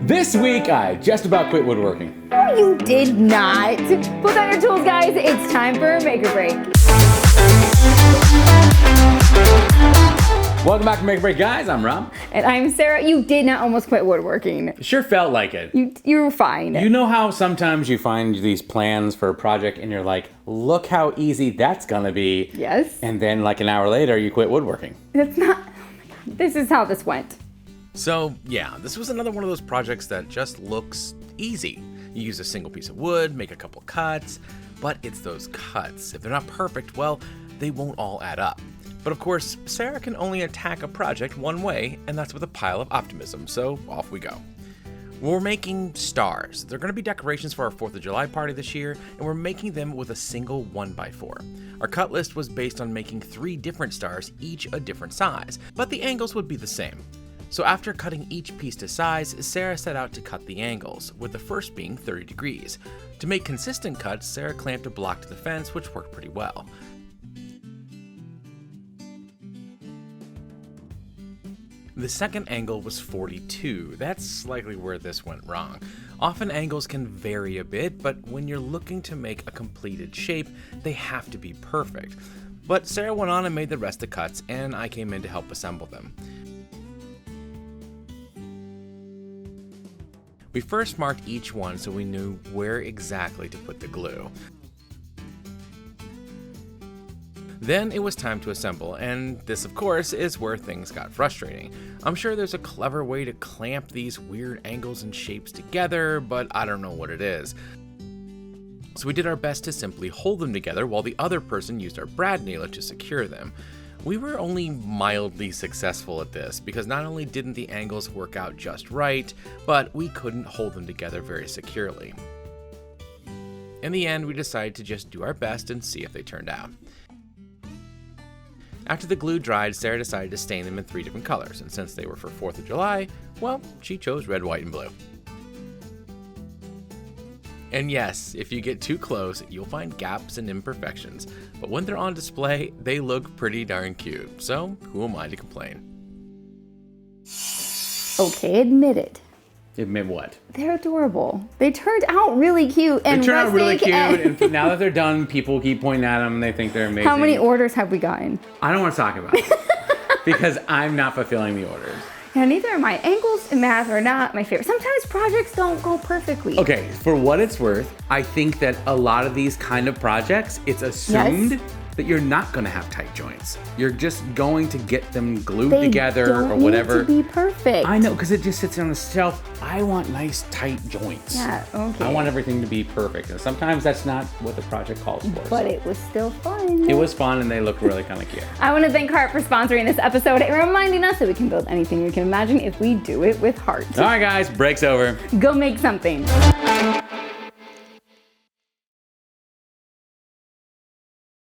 This week, I just about quit woodworking. No, you did not. Pull down your tools, guys. It's time for a make or break. Welcome back to Make or Break, guys. I'm Rob. And I'm Sarah. You did not almost quit woodworking. Sure felt like it. You were fine. You know how sometimes you find these plans for a project and you're like, look how easy that's gonna be. Yes. And then like an hour later, you quit woodworking. That's not, oh my God. This is how this went. So yeah, this was another one of those projects that just looks easy. You use a single piece of wood, make a couple cuts, but it's those cuts. If they're not perfect, well, they won't all add up. But of course, Sarah can only attack a project one way, and that's with a pile of optimism, so off we go. We're making stars. They're going to be decorations for our 4th of July party this year, and we're making them with a single 1x4. Our cut list was based on making 3 different stars, each a different size, but the angles would be the same. So after cutting each piece to size, Sarah set out to cut the angles, with the first being 30 degrees. To make consistent cuts, Sarah clamped a block to the fence, which worked pretty well. The second angle was 42. That's likely where this went wrong. Often angles can vary a bit, but when you're looking to make a completed shape, they have to be perfect. But Sarah went on and made the rest of the cuts, and I came in to help assemble them. We first marked each one so we knew where exactly to put the glue. Then it was time to assemble, and this of course is where things got frustrating. I'm sure there's a clever way to clamp these weird angles and shapes together, but I don't know what it is. So we did our best to simply hold them together while the other person used our brad nailer to secure them. We were only mildly successful at this because not only didn't the angles work out just right, but we couldn't hold them together very securely. In the end, we decided to just do our best and see if they turned out. After the glue dried, Sarah decided to stain them in 3 different colors, and since they were for 4th of July, well, she chose red, white, and blue. And yes, if you get too close, you'll find gaps and imperfections, but when they're on display, they look pretty darn cute, so who am I to complain? Okay, admit it. Admit what? They're adorable. They turned out really cute and They turned out really cute, and and now that they're done, people keep pointing at them and they think they're amazing. how many orders have we gotten? I don't want to talk about it because I'm not fulfilling the orders. Yeah, neither are my angles and math are not my favorite. Sometimes projects don't go perfectly. Okay, for what it's worth, I think that a lot of these kind of projects, it's assumed that you're not going to have tight joints. You're just going to get them glued together or whatever. They don't need to be perfect. I know, because it just sits on the shelf. I want nice tight joints. Yeah, okay. I want everything to be perfect. And sometimes that's not what the project calls for. But it was still fun. It was fun and they look really kind of cute. I want to thank Heart for sponsoring this episode and reminding us that we can build anything we can imagine if we do it with heart. All right, guys, break's over. Go make something.